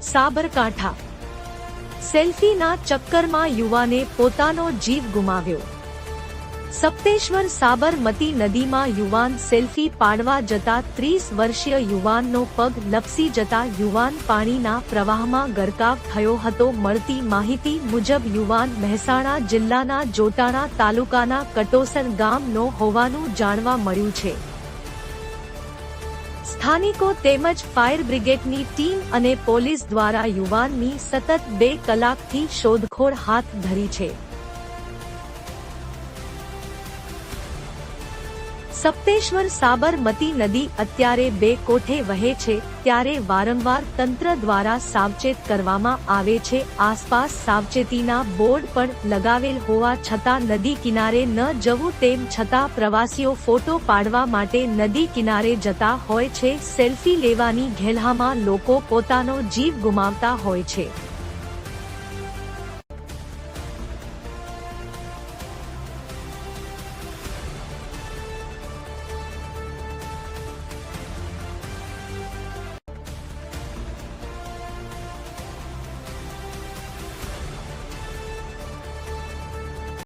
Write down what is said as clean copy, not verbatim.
સાબરકાંઠા સેલ્ફીના ચક્કરમાં યુવાને પોતાનો જીવ ગુમાવ્યો। સપ્તેશ્વર સાબરમતી નદીમાં યુવાન સેલ્ફી પાડવા જતા 30 વર્ષીય યુવાનનો પગ લપસી જતા યુવાન પાણીના પ્રવાહમાં ગરકાવ થયો હતો। મળતી માહિતી મુજબ યુવાન મહેસાણા જિલ્લાના જોટાણા તાલુકાના કટોસર ગામનો હોવાનું જાણવા મળ્યું છે। સ્થાનિકો તેમજ ફાયર બ્રિગેડની ટીમ અને પોલીસ દ્વારા યુવાનની સતત 2 કલાકથી શોધખોળ હાથ ધરી છે। સપ્તેશ્વર સાબરમતી નદી અત્યારે 2 કોઠે વહે છે ત્યારે વારંવાર તંત્ર દ્વારા સાવચેત કરવામાં આવે છે। આસપાસ સાવચેતીના બોર્ડ પણ લગાવેલ હોવા છતાં નદી કિનારે ન જવું તેમ છતાં પ્રવાસીઓ ફોટો પાડવા માટે નદી કિનારે જતા હોય છે। સેલ્ફી લેવાની ઘેલહામાં લોકો પોતાનો જીવ ગુમાવતા હોય છે।